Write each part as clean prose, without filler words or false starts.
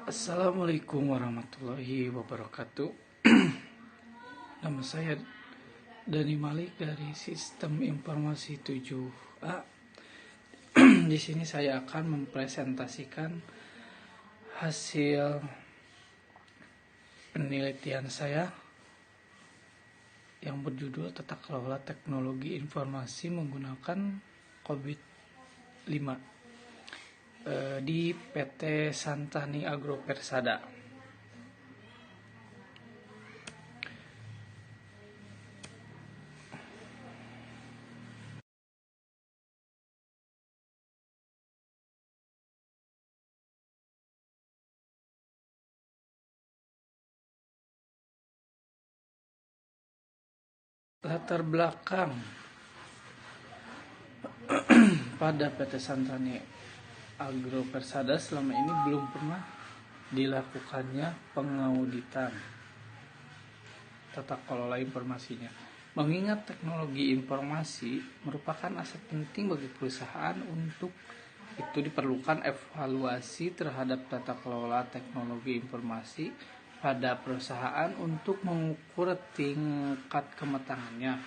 Assalamualaikum warahmatullahi wabarakatuh. Nama saya Dani Malik dari Sistem Informasi 7A. Di sini saya akan mempresentasikan hasil penelitian saya yang berjudul Tata Kelola Teknologi Informasi menggunakan COVID-5 di PT Santani Agro Persada. Latar belakang pada PT Santani Agro Persada selama ini belum pernah dilakukannya pengauditan tata kelola informasinya. Mengingat teknologi informasi merupakan aset penting bagi perusahaan, untuk itu diperlukan evaluasi terhadap tata kelola teknologi informasi pada perusahaan untuk mengukur tingkat kematangannya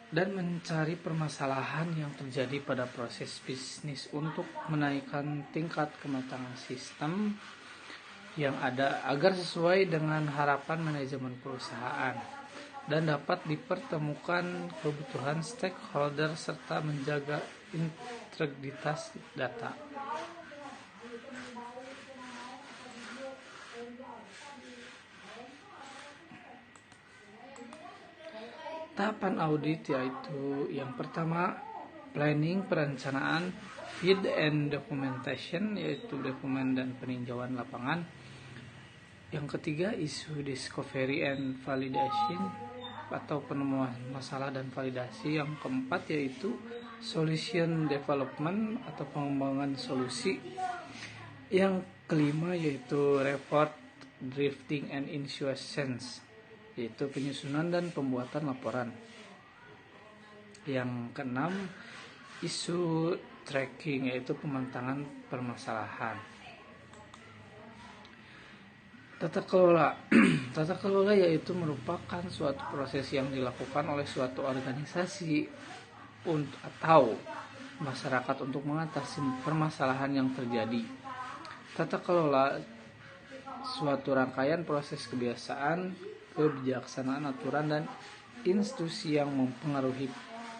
dan mencari permasalahan yang terjadi pada proses bisnis untuk menaikkan tingkat kematangan sistem yang ada agar sesuai dengan harapan manajemen perusahaan dan dapat dipertemukan kebutuhan stakeholder serta menjaga integritas data. Tahapan audit yaitu yang pertama planning, perencanaan, feed and documentation yaitu dokumen dan peninjauan lapangan. Yang ketiga isu discovery and validation atau penemuan masalah dan validasi. Yang keempat yaitu solution development atau pengembangan solusi. Yang kelima yaitu report drafting and insurances yaitu penyusunan dan pembuatan laporan. Yang keenam isu tracking yaitu pemantangan permasalahan. Tata kelola. Tata kelola yaitu merupakan suatu proses yang dilakukan oleh suatu organisasi atau masyarakat untuk mengatasi permasalahan yang terjadi. Tata kelola suatu rangkaian proses kebiasaan, kebijaksanaan, aturan, dan institusi yang mempengaruhi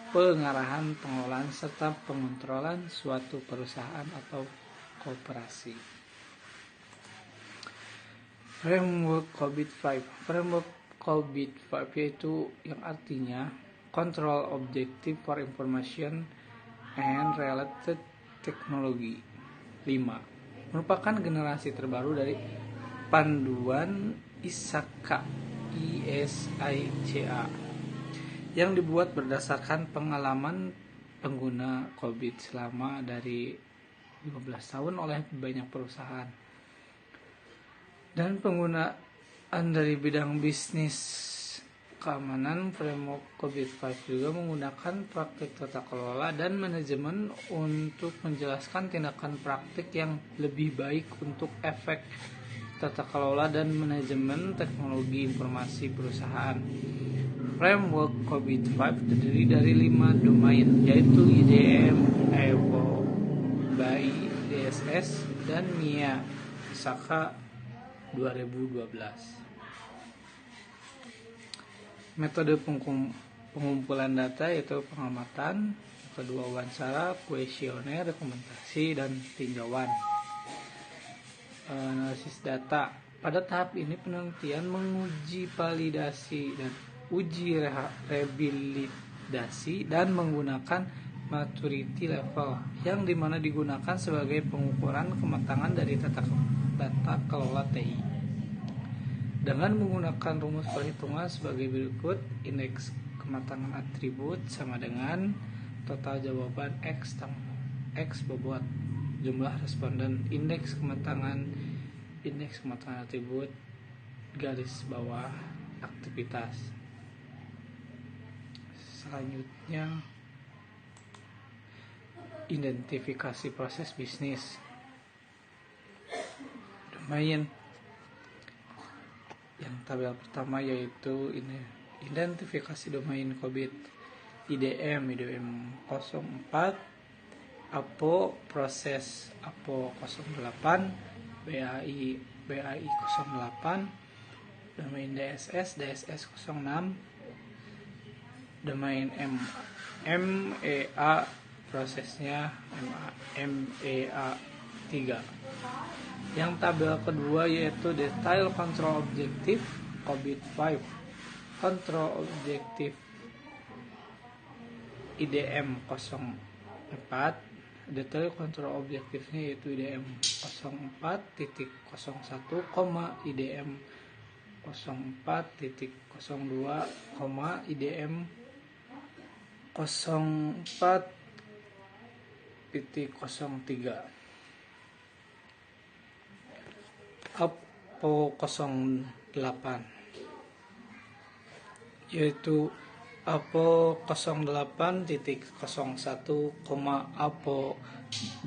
pengarahan, pengelolaan, serta pengontrolan suatu perusahaan atau koperasi. Framework COVID-5. Framework COVID-5 yaitu yang artinya Control Objective for Information and Related Technology 5 merupakan generasi terbaru dari panduan ISACA yang dibuat berdasarkan pengalaman pengguna COVID selama dari 15 tahun oleh banyak perusahaan dan penggunaan dari bidang bisnis keamanan. Framework COVID-5 juga menggunakan praktik tata kelola dan manajemen untuk menjelaskan tindakan praktik yang lebih baik untuk efek tata kelola dan manajemen teknologi informasi perusahaan. Framework COVID-5 terdiri dari 5 domain yaitu IDM, EVO, BAI, DSS, dan MIA ISACA 2012. Metode pengumpulan data yaitu pengamatan, kedua wawancara, kuesioner, dokumentasi, dan tinjauan. Analisis data. Pada tahap ini penelitian menguji validasi dan uji rehabilitasi dan menggunakan maturity level yang dimana digunakan sebagai pengukuran kematangan dari data kelola TI dengan menggunakan rumus perhitungan sebagai berikut. Indeks kematangan atribut sama dengan total jawaban X bobot jumlah responden. Indeks kematangan atribut garis bawah aktivitas. Selanjutnya identifikasi proses bisnis. domain. Yang tabel pertama yaitu ini identifikasi domain COVID IDM 04, APO proses APO 08, BAI 08, domain DSS 06, domain MEA prosesnya MEA 3. Yang tabel kedua yaitu detail control objektif COVID-5, control objektif IDM 04, detail kontrol objektifnya yaitu IDM 04.01, IDM 04.02, IDM 04.03. APO 08 yaitu APO 08.01, APO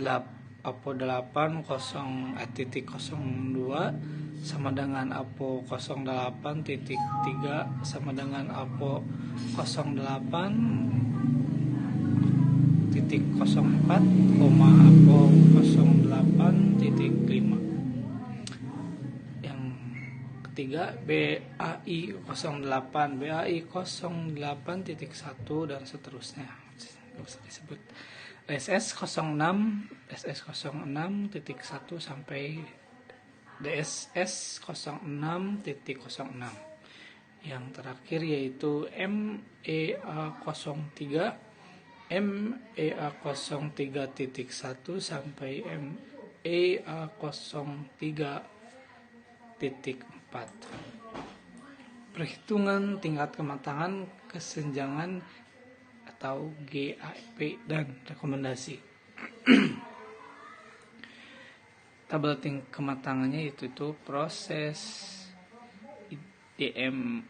8.0.02 sama dengan APO 08.3 sama dengan APO 08.04, APO 08.5. Yang ketiga BAI 08, BAI 08.1 dan seterusnya. Nggak usah disebut. DSS 06, DSS 06.1 sampai DSS 06.06. Yang terakhir yaitu MEA 03, MEA 03.1 sampai MEA 03.4. Perhitungan tingkat kematangan kesenjangan atau GAP dan rekomendasi. Tabel tingkat kematangannya itu proses IDM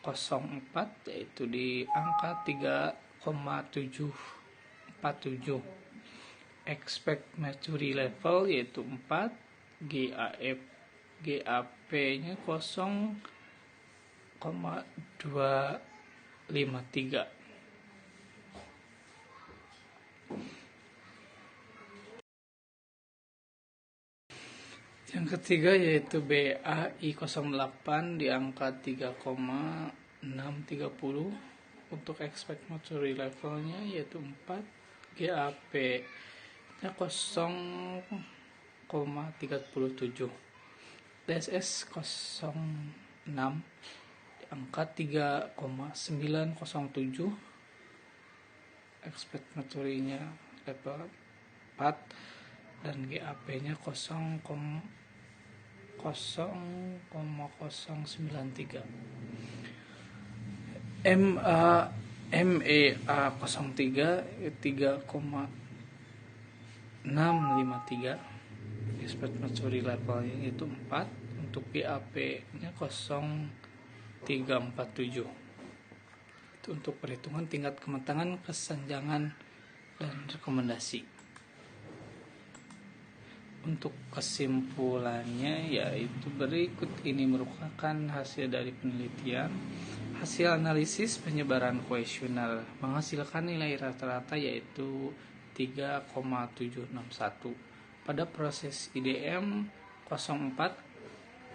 04 yaitu di angka 3,747. Expect maturity level yaitu 4, GAP-nya 0,253. Yang ketiga yaitu BAI 08 di angka 3,630. Untuk expect maturity levelnya yaitu 4, GAP-nya 0,377. DSS 06 di angka 3,907. Expect maturity-nya level 4 dan GAP-nya 0,093. MEA 03 3,653. Expect maturity levelnya itu 4. Untuk GAP-nya 0,347. Itu untuk perhitungan tingkat kematangan kesenjangan dan rekomendasi. Untuk kesimpulannya yaitu berikut ini merupakan hasil dari penelitian. Hasil analisis penyebaran kuesioner menghasilkan nilai rata-rata yaitu 3,761 pada proses IDM 04,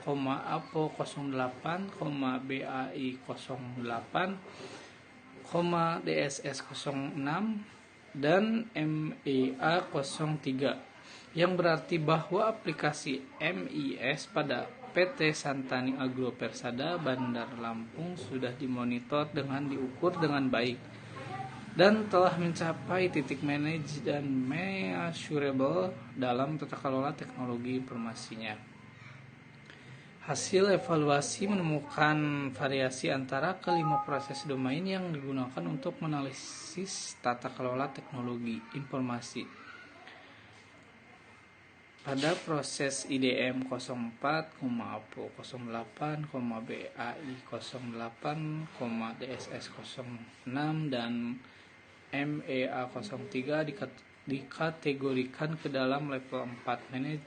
APO 08, BAI 08, DSS 06 dan MEA 03, yang berarti bahwa aplikasi MIS pada PT Santani Agro Persada Bandar Lampung sudah dimonitor dengan diukur dengan baik dan telah mencapai titik manage dan measurable dalam tata kelola teknologi informasinya. Hasil evaluasi menemukan variasi antara kelima proses domain yang digunakan untuk menganalisis tata kelola teknologi informasi. Pada proses IDM 04, APO 08, BAI 08, DSS 06 dan MEA 03 dikategorikan ke dalam level 4 manage